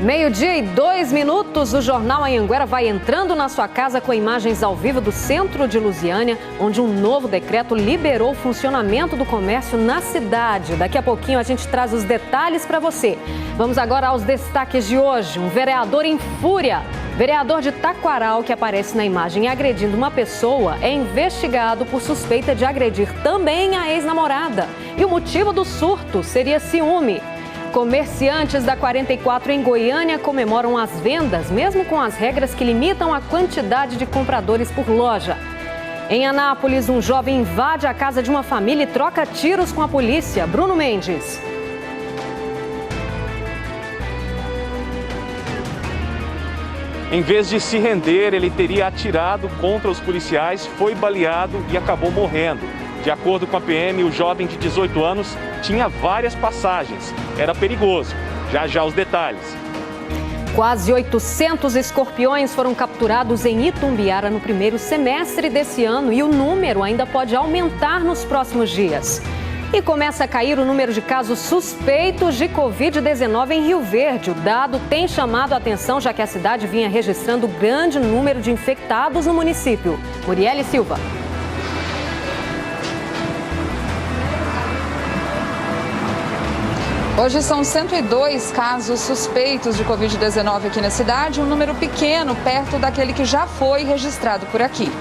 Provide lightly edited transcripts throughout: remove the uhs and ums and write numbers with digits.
12:02, o Jornal Anhanguera vai entrando na sua casa com imagens ao vivo do centro de Lusiânia, onde um novo decreto liberou o funcionamento do comércio na cidade. Daqui a pouquinho a gente traz os detalhes para você. Vamos agora aos destaques de hoje. Um vereador em fúria. Vereador de Taquaral, que aparece na imagem agredindo uma pessoa, é investigado por suspeita de agredir também a ex-namorada. E o motivo do surto seria ciúme. Comerciantes da 44 em Goiânia comemoram as vendas, mesmo com as regras que limitam a quantidade de compradores por loja. Em Anápolis, um jovem invade a casa de uma família e troca tiros com a polícia. Bruno Mendes. Em vez de se render, ele teria atirado contra os policiais, foi baleado e acabou morrendo. De acordo com a PM, o jovem de 18 anos tinha várias passagens. Era perigoso. Já já os detalhes. Quase 800 escorpiões foram capturados em Itumbiara no primeiro semestre desse ano e o número ainda pode aumentar nos próximos dias. E começa a cair o número de casos suspeitos de Covid-19 em Rio Verde. O dado tem chamado a atenção, já que a cidade vinha registrando grande número de infectados no município. Muriele Silva. Hoje são 102 casos suspeitos de Covid-19 aqui na cidade, um número pequeno, perto daquele que já foi registrado por aqui.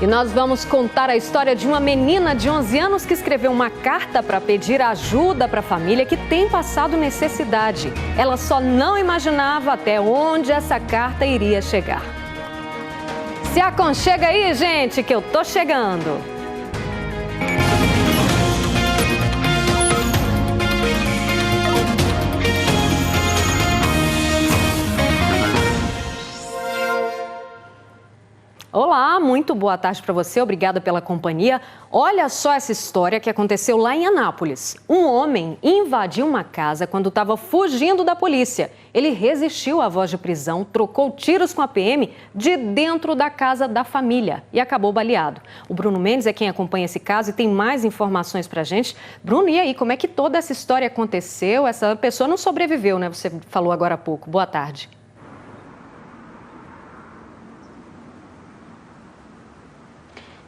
E nós vamos contar a história de uma menina de 11 anos que escreveu uma carta para pedir ajuda para a família que tem passado necessidade. Ela só não imaginava até onde essa carta iria chegar. Se aconchega aí, gente, que eu tô chegando. Olá, muito boa tarde para você, obrigada pela companhia. Olha só essa história que aconteceu lá em Anápolis. Um homem invadiu uma casa quando estava fugindo da polícia. Ele resistiu à voz de prisão, trocou tiros com a PM de dentro da casa da família e acabou baleado. O Bruno Mendes é quem acompanha esse caso e tem mais informações para a gente. Bruno, e aí, como é que toda essa história aconteceu? Essa pessoa não sobreviveu, né? Você falou agora há pouco. Boa tarde.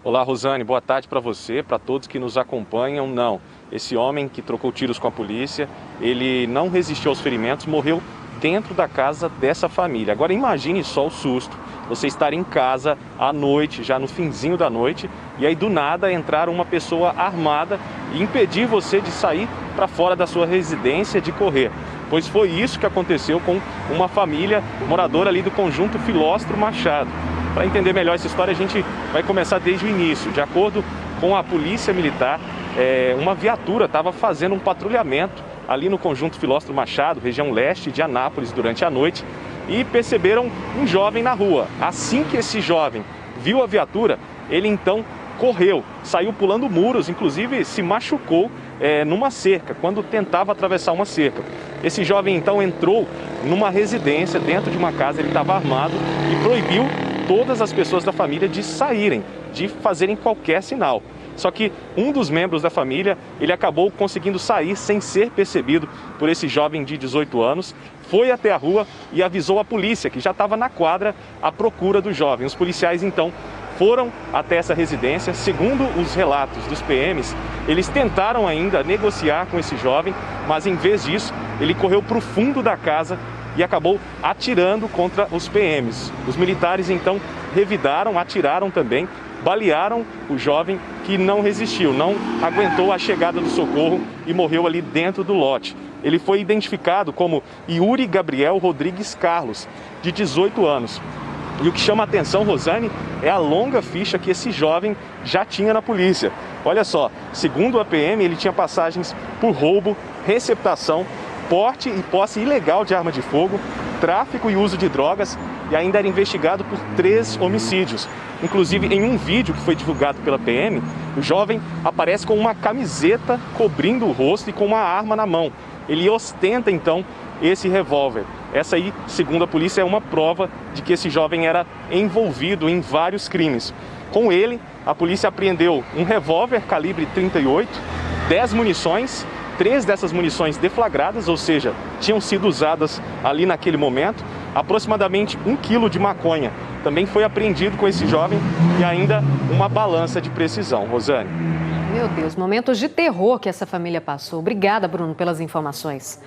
Olá, Rosane, boa tarde para você, para todos que nos acompanham. Não, esse homem que trocou tiros com a polícia, ele não resistiu aos ferimentos, morreu dentro da casa dessa família. Agora imagine só o susto, você estar em casa à noite, já no finzinho da noite, e aí do nada entrar uma pessoa armada e impedir você de sair para fora da sua residência, de correr. Pois foi isso que aconteceu com uma família moradora ali do conjunto Filóstro Machado. Para entender melhor essa história, a gente vai começar desde o início. De acordo com a Polícia Militar, uma viatura estava fazendo um patrulhamento ali no conjunto Filóstro Machado, região leste de Anápolis, durante a noite, e perceberam um jovem na rua. Assim que esse jovem viu a viatura, ele então correu, saiu pulando muros, inclusive se machucou numa cerca, quando tentava atravessar uma cerca. Esse jovem então entrou numa residência, dentro de uma casa, ele estava armado e proibiu todas as pessoas da família de saírem, de fazerem qualquer sinal. Só que um dos membros da família, ele acabou conseguindo sair sem ser percebido por esse jovem de 18 anos, foi até a rua e avisou a polícia, que já estava na quadra à procura do jovem. Os policiais então foram até essa residência. Segundo os relatos dos PMs, eles tentaram ainda negociar com esse jovem, mas em vez disso, ele correu para o fundo da casa e acabou atirando contra os PMs. Os militares então revidaram, atiraram também, balearam o jovem que não resistiu, não aguentou a chegada do socorro e morreu ali dentro do lote. Ele foi identificado como Yuri Gabriel Rodrigues Carlos, de 18 anos. E o que chama a atenção, Rosane, é a longa ficha que esse jovem já tinha na polícia. Olha só, segundo a PM, ele tinha passagens por roubo, receptação, porte e posse ilegal de arma de fogo, tráfico e uso de drogas, e ainda era investigado por 3 homicídios. Inclusive, em um vídeo que foi divulgado pela PM, o jovem aparece com uma camiseta cobrindo o rosto e com uma arma na mão. Ele ostenta, então, esse revólver. Essa aí, segundo a polícia, é uma prova de que esse jovem era envolvido em vários crimes. Com ele, a polícia apreendeu um revólver calibre 38, 10 munições 3 dessas munições deflagradas, ou seja, tinham sido usadas ali naquele momento. Aproximadamente 1 quilo de maconha também foi apreendido com esse jovem e ainda uma balança de precisão. Rosane. Meu Deus, momentos de terror que essa família passou. Obrigada, Bruno, pelas informações.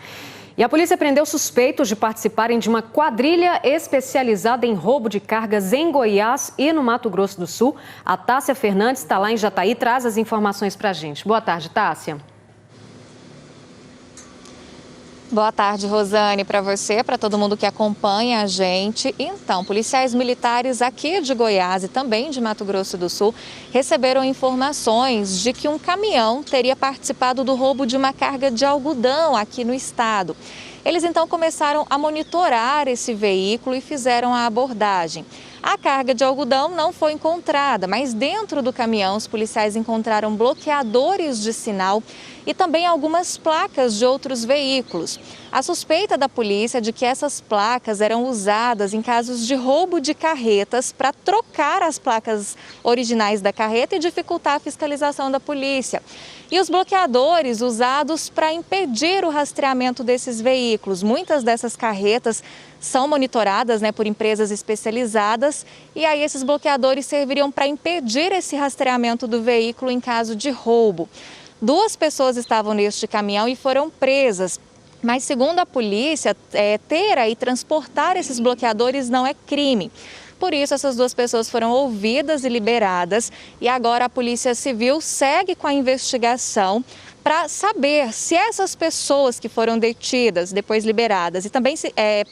E a polícia prendeu suspeitos de participarem de uma quadrilha especializada em roubo de cargas em Goiás e no Mato Grosso do Sul. A Tássia Fernandes está lá em Jataí, traz as informações para a gente. Boa tarde, Tássia. Boa tarde, Rosane, para você, para todo mundo que acompanha a gente. Então, policiais militares aqui de Goiás e também de Mato Grosso do Sul receberam informações de que um caminhão teria participado do roubo de uma carga de algodão aqui no estado. Eles então começaram a monitorar esse veículo e fizeram a abordagem. A carga de algodão não foi encontrada, mas dentro do caminhão os policiais encontraram bloqueadores de sinal e também algumas placas de outros veículos. A suspeita da polícia é de que essas placas eram usadas em casos de roubo de carretas para trocar as placas originais da carreta e dificultar a fiscalização da polícia. E os bloqueadores usados para impedir o rastreamento desses veículos. Muitas dessas carretas são monitoradas, por empresas especializadas e aí esses bloqueadores serviriam para impedir esse rastreamento do veículo em caso de roubo. 2 pessoas estavam neste caminhão e foram presas. Mas, segundo a polícia, ter e transportar esses bloqueadores não é crime. Por isso, essas 2 pessoas foram ouvidas e liberadas. E agora a Polícia Civil segue com a investigação para saber se essas pessoas que foram detidas, depois liberadas, e também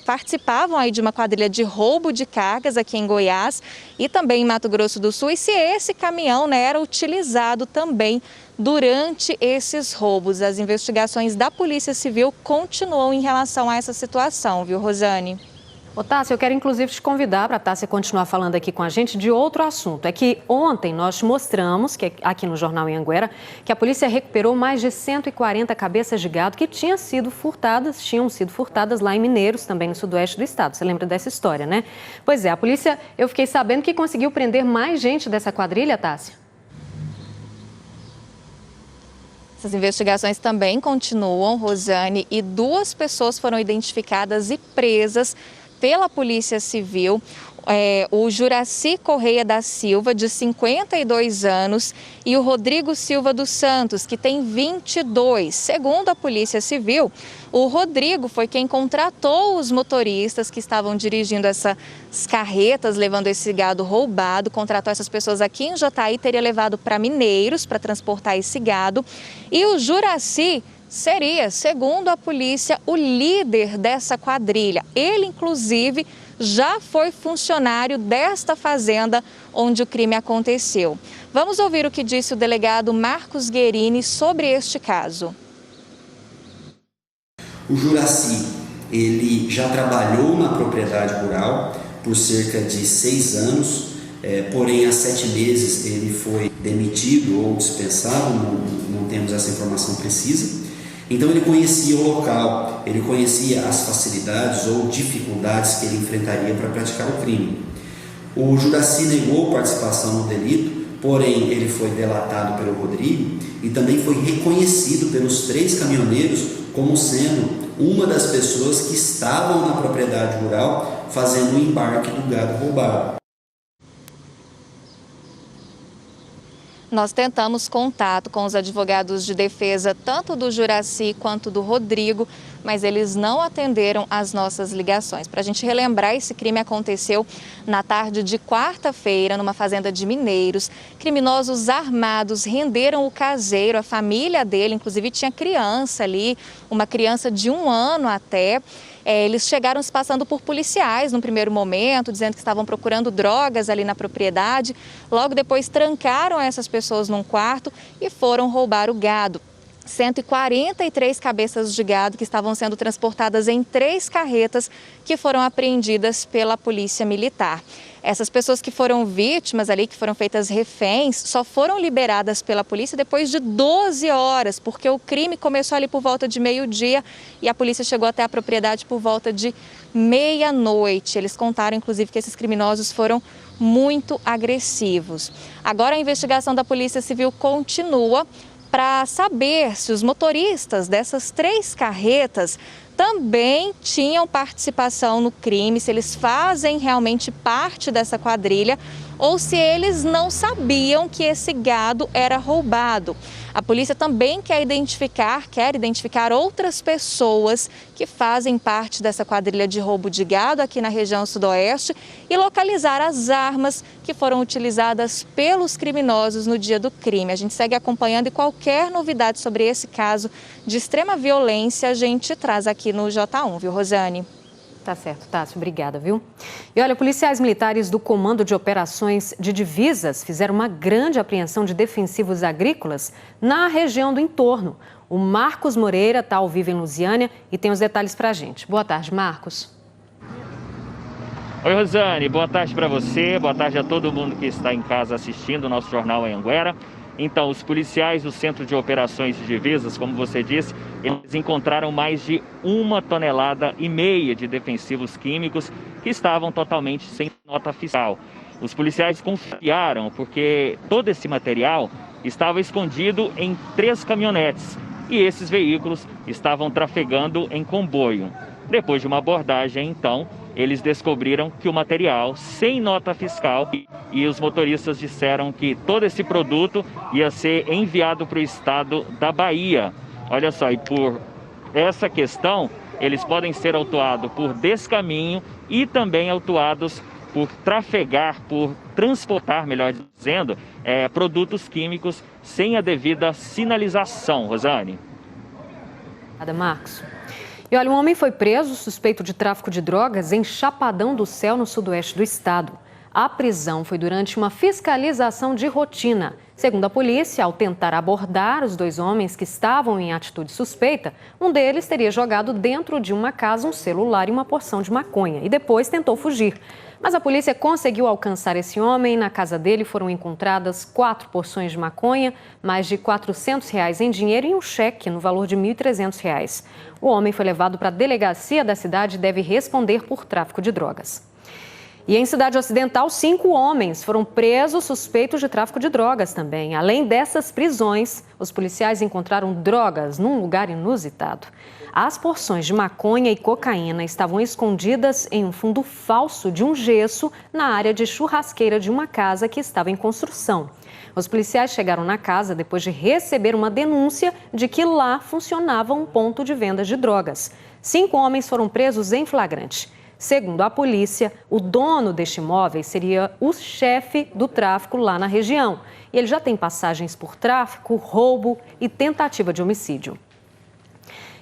participavam aí de uma quadrilha de roubo de cargas aqui em Goiás e também em Mato Grosso do Sul, e se esse caminhão era utilizado também durante esses roubos. As investigações da Polícia Civil continuam em relação a essa situação, viu, Rosane? Ô, Tássia, eu quero inclusive te convidar para a Tássia continuar falando aqui com a gente de outro assunto. É que ontem nós mostramos, que aqui no Jornal Anhanguera, que a polícia recuperou mais de 140 cabeças de gado que tinham sido furtadas lá em Mineiros, também no sudoeste do estado. Você lembra dessa história, né? Pois é, a polícia, eu fiquei sabendo que conseguiu prender mais gente dessa quadrilha, Tássia. Essas investigações também continuam, Rosane, e 2 pessoas foram identificadas e presas pela Polícia Civil. O Juraci Correia da Silva, de 52 anos, e o Rodrigo Silva dos Santos, que tem 22. Segundo a Polícia Civil, o Rodrigo foi quem contratou os motoristas que estavam dirigindo essas carretas, levando esse gado roubado, contratou essas pessoas aqui em Jataí, teria levado para Mineiros para transportar esse gado. E o Juraci seria, segundo a polícia, o líder dessa quadrilha. Ele, inclusive, já foi funcionário desta fazenda onde o crime aconteceu. Vamos ouvir o que disse o delegado Marcos Guerini sobre este caso. O Juraci, ele já trabalhou na propriedade rural por cerca de 6 anos, porém há 7 meses ele foi demitido ou dispensado, não temos essa informação precisa. Então ele conhecia o local, ele conhecia as facilidades ou dificuldades que ele enfrentaria para praticar o crime. O Juraci negou participação no delito, porém ele foi delatado pelo Rodrigo e também foi reconhecido pelos 3 caminhoneiros como sendo uma das pessoas que estavam na propriedade rural fazendo o embarque do gado roubado. Nós tentamos contato com os advogados de defesa, tanto do Juraci quanto do Rodrigo, mas eles não atenderam as nossas ligações. Para a gente relembrar, esse crime aconteceu na tarde de quarta-feira, numa fazenda de Mineiros. Criminosos armados renderam o caseiro, a família dele, inclusive tinha criança ali, uma criança de 1 ano até. Eles chegaram se passando por policiais no primeiro momento, dizendo que estavam procurando drogas ali na propriedade. Logo depois trancaram essas pessoas num quarto e foram roubar o gado. 143 cabeças de gado que estavam sendo transportadas em 3 carretas que foram apreendidas pela Polícia Militar. Essas pessoas que foram vítimas ali, que foram feitas reféns, só foram liberadas pela polícia depois de 12 horas, porque o crime começou ali por volta de meio-dia e a polícia chegou até a propriedade por volta de meia-noite. Eles contaram, inclusive, que esses criminosos foram muito agressivos. Agora a investigação da Polícia Civil continua. para saber se os motoristas dessas 3 carretas também tinham participação no crime, se eles fazem realmente parte dessa quadrilha ou se eles não sabiam que esse gado era roubado. A polícia também quer identificar outras pessoas que fazem parte dessa quadrilha de roubo de gado aqui na região sudoeste e localizar as armas que foram utilizadas pelos criminosos no dia do crime. A gente segue acompanhando e qualquer novidade sobre esse caso de extrema violência a gente traz aqui no J1, viu, Rosane? Tá certo, Tássio, obrigada, viu? E olha, policiais militares do Comando de Operações de Divisas fizeram uma grande apreensão de defensivos agrícolas na região do entorno. O Marcos Moreira está ao vivo em Lusiânia e tem os detalhes para a gente. Boa tarde, Marcos. Oi, Rosane, boa tarde para você, boa tarde a todo mundo que está em casa assistindo o nosso Jornal Anhanguera. Então, os policiais do Centro de Operações de Divisas, como você disse, eles encontraram mais de 1,5 toneladas de defensivos químicos que estavam totalmente sem nota fiscal. Os policiais confiaram porque todo esse material estava escondido em 3 caminhonetes e esses veículos estavam trafegando em comboio. Depois de uma abordagem, então, eles descobriram que o material sem nota fiscal e os motoristas disseram que todo esse produto ia ser enviado para o estado da Bahia. Olha só, e por essa questão, eles podem ser autuados por descaminho e também autuados por trafegar, por transportar, melhor dizendo, produtos químicos sem a devida sinalização. Rosane. Obrigada, Marcos. E olha, um homem foi preso suspeito de tráfico de drogas em Chapadão do Céu, no sudoeste do estado. A prisão foi durante uma fiscalização de rotina. Segundo a polícia, ao tentar abordar os 2 homens que estavam em atitude suspeita, um deles teria jogado dentro de uma casa um celular e uma porção de maconha e depois tentou fugir. Mas a polícia conseguiu alcançar esse homem. Na casa dele foram encontradas 4 porções de maconha, mais de R$400 em dinheiro e um cheque no valor de R$1.300. O homem foi levado para a delegacia da cidade e deve responder por tráfico de drogas. E em Cidade Ocidental, 5 homens foram presos suspeitos de tráfico de drogas também. Além dessas prisões, os policiais encontraram drogas num lugar inusitado. As porções de maconha e cocaína estavam escondidas em um fundo falso de um gesso na área de churrasqueira de uma casa que estava em construção. Os policiais chegaram na casa depois de receber uma denúncia de que lá funcionava um ponto de venda de drogas. 5 homens foram presos em flagrante. Segundo a polícia, o dono deste imóvel seria o chefe do tráfico lá na região. E ele já tem passagens por tráfico, roubo e tentativa de homicídio.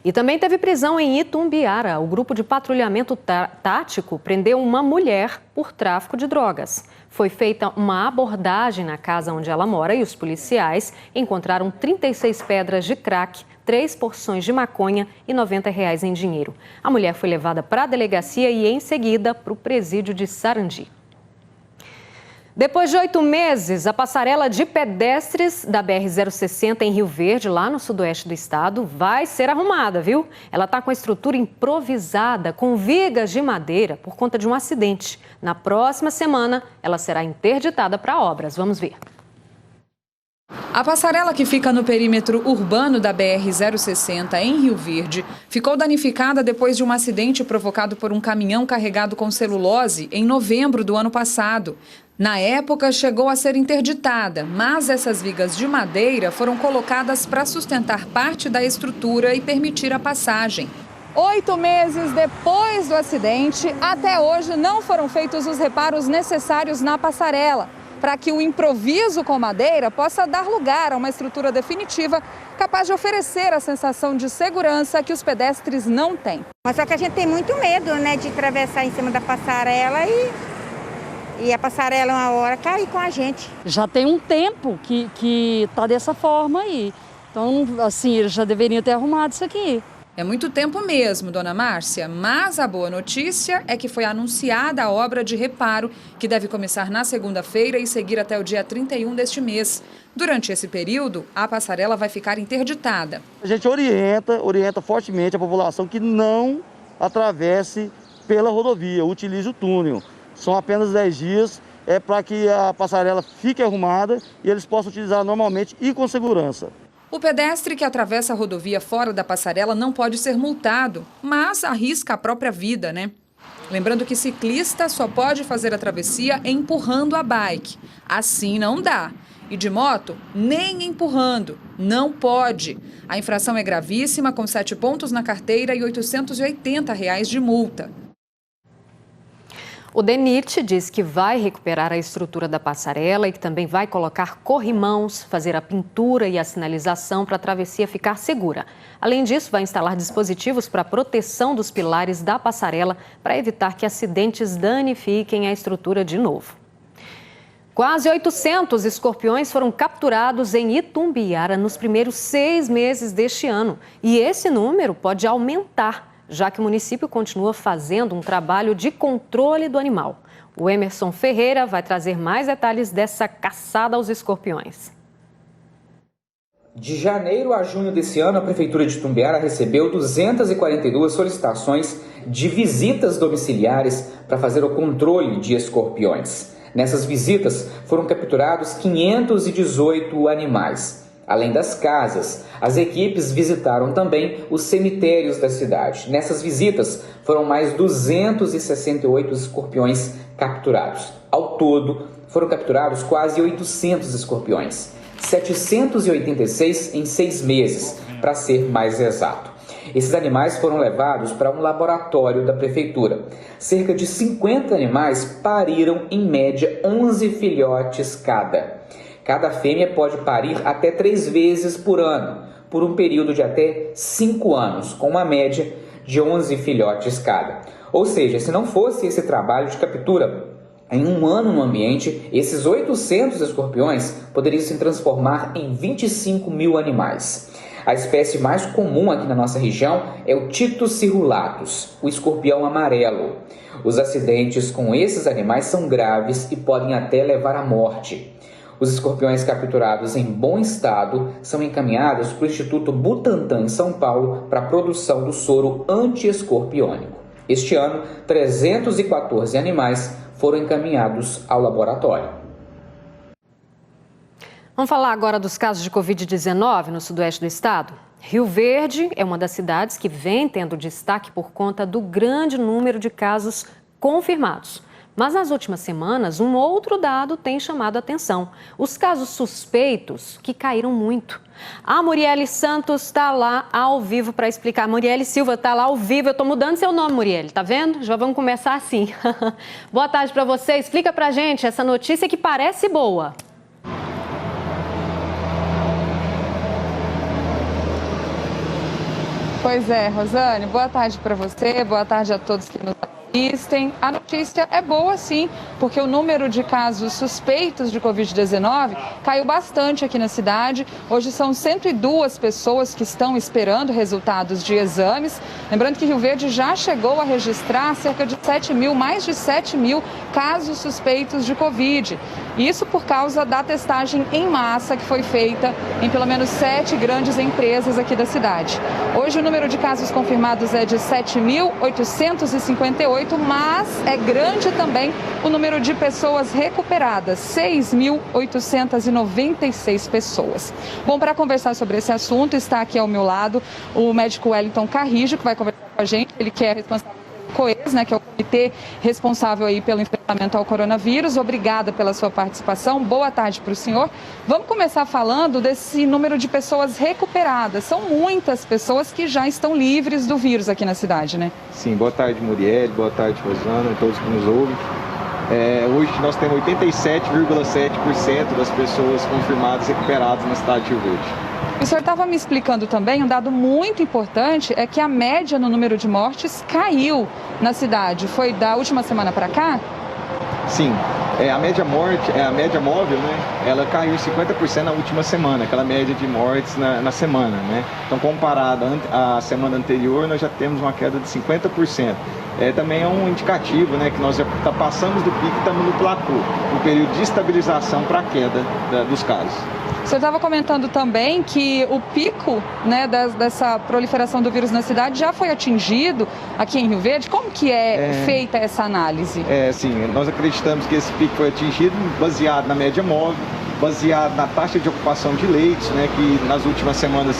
E também teve prisão em Itumbiara. O grupo de patrulhamento tático prendeu uma mulher por tráfico de drogas. Foi feita uma abordagem na casa onde ela mora e os policiais encontraram 36 pedras de crack, 3 porções de maconha e R$90 em dinheiro. A mulher foi levada para a delegacia e, em seguida, para o presídio de Sarandi. Depois de 8 meses, a passarela de pedestres da BR-060 em Rio Verde, lá no sudoeste do estado, vai ser arrumada, viu? Ela está com a estrutura improvisada, com vigas de madeira, por conta de um acidente. Na próxima semana, ela será interditada para obras. Vamos ver. A passarela que fica no perímetro urbano da BR-060 em Rio Verde ficou danificada depois de um acidente provocado por um caminhão carregado com celulose em novembro do ano passado. Na época, chegou a ser interditada, mas essas vigas de madeira foram colocadas para sustentar parte da estrutura e permitir a passagem. 8 meses depois do acidente, até hoje não foram feitos os reparos necessários na passarela, para que o improviso com madeira possa dar lugar a uma estrutura definitiva capaz de oferecer a sensação de segurança que os pedestres não têm. Mas só que a gente tem muito medo, né, de atravessar em cima da passarela e a passarela uma hora cair com a gente. Já tem um tempo que tá dessa forma aí. Então, assim, eles já deveriam ter arrumado isso aqui. É muito tempo mesmo, dona Márcia, mas a boa notícia é que foi anunciada a obra de reparo, que deve começar na segunda-feira e seguir até o dia 31 deste mês. Durante esse período, a passarela vai ficar interditada. A gente orienta fortemente a população que não atravesse pela rodovia, utilize o túnel. São apenas 10 dias, para que a passarela fique arrumada e eles possam utilizar normalmente e com segurança. O pedestre que atravessa a rodovia fora da passarela não pode ser multado, mas arrisca a própria vida, né? Lembrando que ciclista só pode fazer a travessia empurrando a bike. Assim não dá. E de moto, nem empurrando. Não pode. A infração é gravíssima, com 7 pontos na carteira e R$ 880 de multa. O DENIT diz que vai recuperar a estrutura da passarela e que também vai colocar corrimãos, fazer a pintura e a sinalização para a travessia ficar segura. Além disso, vai instalar dispositivos para a proteção dos pilares da passarela para evitar que acidentes danifiquem a estrutura de novo. Quase 800 escorpiões foram capturados em Itumbiara nos primeiros 6 meses deste ano. E esse número pode aumentar, já que o município continua fazendo um trabalho de controle do animal. O Emerson Ferreira vai trazer mais detalhes dessa caçada aos escorpiões. De janeiro a junho desse ano, a Prefeitura de Itumbiara recebeu 242 solicitações de visitas domiciliares para fazer o controle de escorpiões. Nessas visitas foram capturados 518 animais. Além das casas, as equipes visitaram também os cemitérios da cidade. Nessas visitas foram mais 268 escorpiões capturados. Ao todo, foram capturados quase 800 escorpiões. 786 em 6 meses, para ser mais exato. Esses animais foram levados para um laboratório da prefeitura. Cerca de 50 animais pariram, em média, 11 filhotes cada. Cada fêmea pode parir até 3 vezes por ano, por um período de até 5 anos, com uma média de 11 filhotes cada. Ou seja, se não fosse esse trabalho de captura em um ano no ambiente, esses 800 escorpiões poderiam se transformar em 25 mil animais. A espécie mais comum aqui na nossa região é o Titus cirrulatus, o escorpião amarelo. Os acidentes com esses animais são graves e podem até levar à morte. Os escorpiões capturados em bom estado são encaminhados para o Instituto Butantan, em São Paulo, para a produção do soro antiescorpiônico. Este ano, 314 animais foram encaminhados ao laboratório. Vamos falar agora dos casos de Covid-19 no sudoeste do estado? Rio Verde é uma das cidades que vem tendo destaque por conta do grande número de casos confirmados. Mas nas últimas semanas, um outro dado tem chamado a atenção. Os casos suspeitos, que caíram muito. A Muriele Santos está lá ao vivo para explicar. Muriele Silva está lá ao vivo. Eu estou mudando seu nome, Muriele, tá vendo? Já vamos começar assim. Boa tarde para você. Explica para a gente essa notícia que parece boa. Pois é, Rosane, boa tarde para você, boa tarde a todos que nos assistem. A notícia é boa sim, porque o número de casos suspeitos de Covid-19 caiu bastante aqui na cidade. Hoje são 102 pessoas que estão esperando resultados de exames. Lembrando que Rio Verde já chegou a registrar cerca de mais de 7 mil casos suspeitos de Covid. Isso por causa da testagem em massa que foi feita em pelo menos 7 grandes empresas aqui da cidade. Hoje o número de casos confirmados é de 7.858, mas é grande também o número de pessoas recuperadas, 6.896 pessoas. Bom, para conversar sobre esse assunto, está aqui ao meu lado o médico Wellington Carrijo, que vai conversar com a gente. Ele que é responsável COES, que é o comitê responsável aí pelo enfrentamento ao coronavírus. Obrigada pela sua participação. Boa tarde para o senhor. Vamos começar falando desse número de pessoas recuperadas. São muitas pessoas que já estão livres do vírus aqui na cidade, né? Sim, boa tarde, Muriel, boa tarde, Rosana, a todos que nos ouvem. Hoje nós temos 87,7% das pessoas confirmadas recuperadas na cidade de Rio Verde. O senhor estava me explicando também, um dado muito importante é que a média no número de mortes caiu na cidade. Foi da última semana para cá? Sim, a média móvel, né? Ela caiu em 50% na última semana, aquela média de mortes na semana, né? Então, comparada à semana anterior, nós já temos uma queda de 50%. Também é um indicativo, né, que nós já passamos do pico e estamos no platô, um período de estabilização para a queda dos casos. O senhor estava comentando também que o pico, né, dessa proliferação do vírus na cidade já foi atingido aqui em Rio Verde. Como que é feita essa análise? Sim, nós acreditamos que esse pico foi atingido baseado na média móvel, baseado na taxa de ocupação de leitos, né, que nas últimas semanas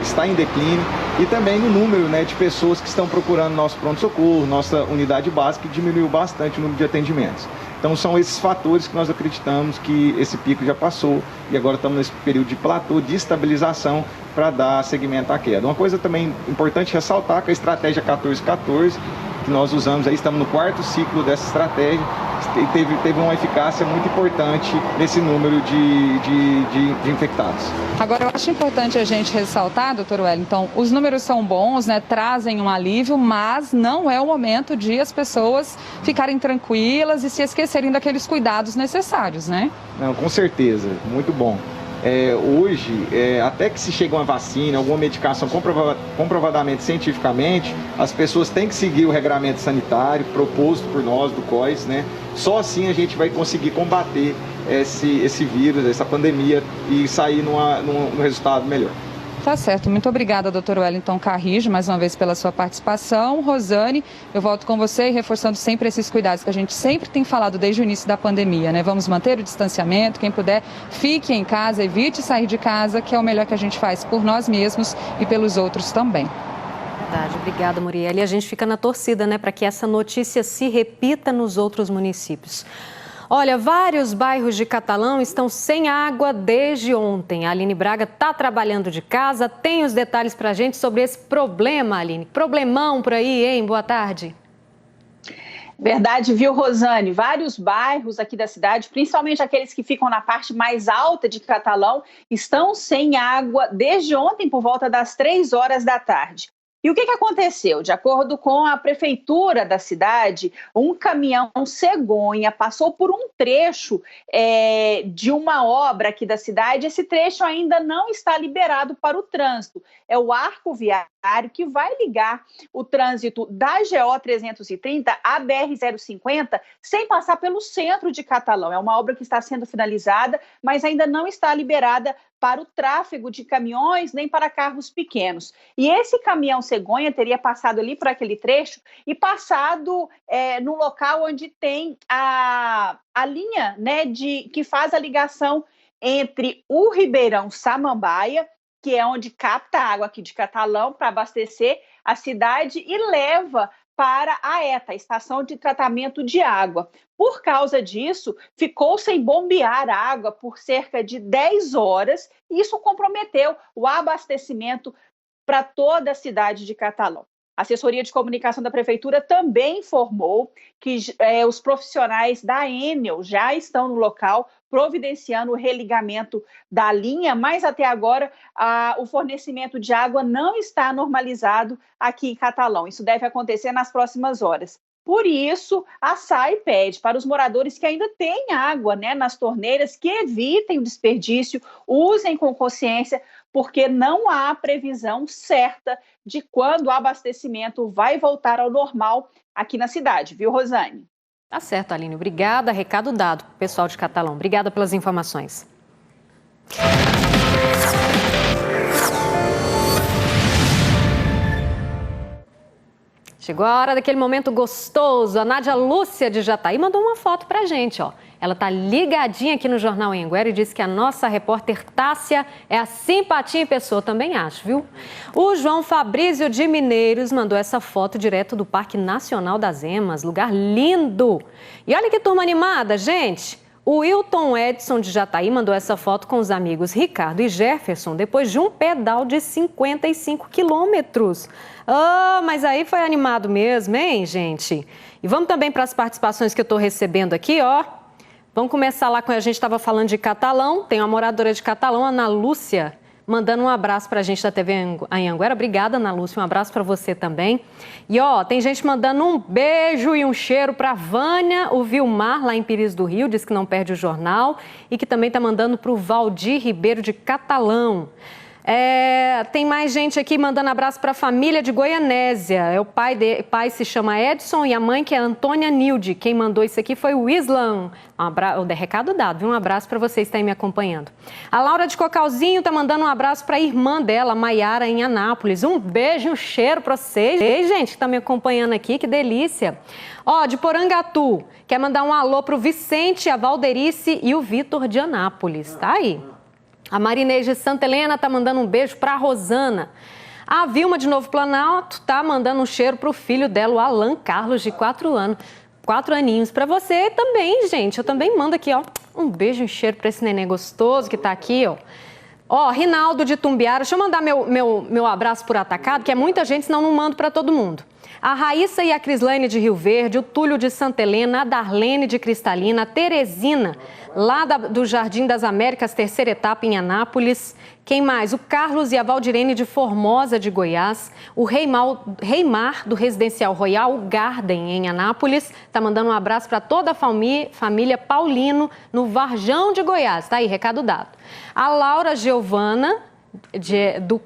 está em declínio, e também no número, né, de pessoas que estão procurando nosso pronto-socorro, nossa unidade básica, que diminuiu bastante o número de atendimentos. Então são esses fatores que nós acreditamos que esse pico já passou e agora estamos nesse período de platô, de estabilização para dar seguimento à queda. Uma coisa também importante ressaltar que a estratégia 1414, que nós usamos aí, estamos no 4º ciclo dessa estratégia, teve uma eficácia muito importante nesse número de infectados. Agora, eu acho importante a gente ressaltar, doutor Wellington, os números são bons, né, trazem um alívio, mas não é o momento de as pessoas ficarem tranquilas e se esquecerem daqueles cuidados necessários, né? Não, com certeza, muito bom. Hoje, até que se chegue uma vacina, alguma medicação comprovadamente cientificamente, as pessoas têm que seguir o regramento sanitário proposto por nós do COIS, né? Só assim a gente vai conseguir combater esse vírus, essa pandemia e sair num resultado melhor. Tá certo. Muito obrigada, doutor Wellington Carrijo, mais uma vez pela sua participação. Rosane, eu volto com você e reforçando sempre esses cuidados que a gente sempre tem falado desde o início da pandemia, né? Vamos manter o distanciamento, quem puder, fique em casa, evite sair de casa, que é o melhor que a gente faz por nós mesmos e pelos outros também. Verdade, obrigada, Muriel. E a gente fica na torcida, né, para que essa notícia se repita nos outros municípios. Olha, vários bairros de Catalão estão sem água desde ontem. A Aline Braga está trabalhando de casa, tem os detalhes para a gente sobre esse problema, Aline. Problemão por aí, hein? Boa tarde. Verdade, viu, Rosane? Vários bairros aqui da cidade, principalmente aqueles que ficam na parte mais alta de Catalão, estão sem água desde ontem por volta das 3 horas da tarde. E o que aconteceu? De acordo com a prefeitura da cidade, um caminhão cegonha passou por um trecho de uma obra aqui da cidade. Esse trecho ainda não está liberado para o trânsito. É o arco viário que vai ligar o trânsito da GO 330 à BR 050 sem passar pelo centro de Catalão. É uma obra que está sendo finalizada, mas ainda não está liberada para o tráfego de caminhões nem para carros pequenos. E esse caminhão cegonha teria passado ali por aquele trecho e passado no local onde tem a linha, né, que faz a ligação entre o Ribeirão Samambaia, que é onde capta a água aqui de Catalão para abastecer a cidade e leva para a ETA, a Estação de Tratamento de Água. Por causa disso, ficou sem bombear água por cerca de 10 horas e isso comprometeu o abastecimento para toda a cidade de Catalão. A assessoria de comunicação da prefeitura também informou que os profissionais da Enel já estão no local providenciando o religamento da linha, mas até agora o fornecimento de água não está normalizado aqui em Catalão. Isso deve acontecer nas próximas horas. Por isso, a SAI pede para os moradores que ainda têm água, né, nas torneiras que evitem o desperdício, usem com consciência, porque não há previsão certa de quando o abastecimento vai voltar ao normal aqui na cidade, viu, Rosane? Tá certo, Aline. Obrigada. Recado dado, pessoal de Catalão. Obrigada pelas informações. Chegou a hora daquele momento gostoso. A Nádia Lúcia de Jataí mandou uma foto pra gente, ó. Ela tá ligadinha aqui no Jornal Anhanguera e disse que a nossa repórter Tássia é a simpatia em pessoa, também acho, viu? O João Fabrício de Mineiros mandou essa foto direto do Parque Nacional das Emas, lugar lindo. E olha que turma animada, gente. O Wilton Edson de Jataí mandou essa foto com os amigos Ricardo e Jefferson depois de um pedal de 55 quilômetros. Mas aí foi animado mesmo, hein, gente? E vamos também para as participações que eu estou recebendo aqui, ó. Vamos começar lá com a gente estava falando de Catalão. Tem uma moradora de Catalão, Ana Lúcia, mandando um abraço para a gente da TV Anhanguera. Obrigada, Ana Lúcia, um abraço para você também. E ó, tem gente mandando um beijo e um cheiro para a Vânia, o Vilmar, lá em Pires do Rio, diz que não perde o jornal. E que também está mandando para o Valdir Ribeiro de Catalão. Tem mais gente aqui mandando abraço para a família de Goianésia. O pai se chama Edson e a mãe que é Antônia Nilde. Quem mandou isso aqui foi o Islam. O recado dado, viu? Um abraço para vocês que estão aí me acompanhando. A Laura de Cocalzinho está mandando um abraço para a irmã dela, Maiara, em Anápolis. Um beijo, um cheiro para vocês. Ei, gente, que está me acompanhando aqui, que delícia. De Porangatu, quer mandar um alô para o Vicente, a Valderice e o Vitor de Anápolis. Tá aí. A Marinês de Santa Helena tá mandando um beijo para a Rosana. A Vilma de Novo Planalto tá mandando um cheiro para o filho dela, o Alan Carlos, de 4 anos. 4 aninhos. Para você também, gente. Eu também mando aqui, um beijo e um cheiro para esse neném gostoso que tá aqui, Rinaldo de Tumbiara. Deixa eu mandar meu abraço por atacado, que é muita gente, senão não mando para todo mundo. A Raíssa e a Crislane de Rio Verde, o Túlio de Santa Helena, a Darlene de Cristalina, a Teresina, lá do Jardim das Américas, 3ª etapa em Anápolis. Quem mais? O Carlos e a Valdirene de Formosa de Goiás, o Reimar do Residencial Royal Garden em Anápolis, tá mandando um abraço para toda a família Paulino no Varjão de Goiás. Tá aí, recado dado. A Laura Giovana do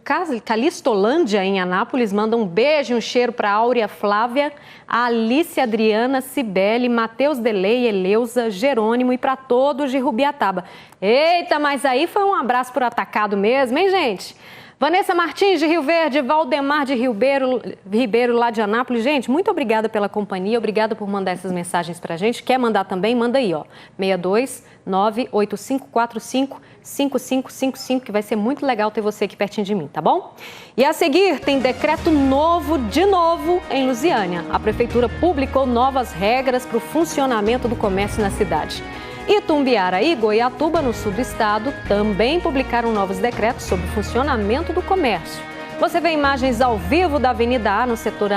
Calistolândia, em Anápolis, manda um beijo e um cheiro para a Áurea Flávia, a Alice Adriana, Cibele, Matheus Delei, Eleusa, Jerônimo e para todos de Rubiataba. Eita, mas aí foi um abraço por atacado mesmo, hein, gente? Vanessa Martins de Rio Verde, Valdemar de Ribeiro lá de Anápolis. Gente, muito obrigada pela companhia, obrigada por mandar essas mensagens pra gente. Quer mandar também? Manda aí, 62985455555, que vai ser muito legal ter você aqui pertinho de mim, tá bom? E a seguir tem decreto novo, de novo, em Lusiânia. A prefeitura publicou novas regras para o funcionamento do comércio na cidade. Itumbiara e Goiatuba, no sul do estado, também publicaram novos decretos sobre o funcionamento do comércio. Você vê imagens ao vivo da Avenida A, no setor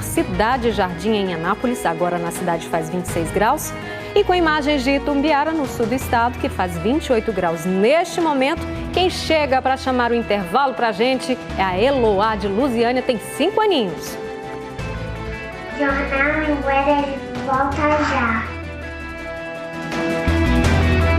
Cidade Jardim, em Anápolis, agora na cidade faz 26 graus, e com imagens de Itumbiara, no sul do estado, que faz 28 graus neste momento. Quem chega para chamar o intervalo para a gente é a Eloá de Lusiânia, tem 5 aninhos. Jornal Anhanguera volta já.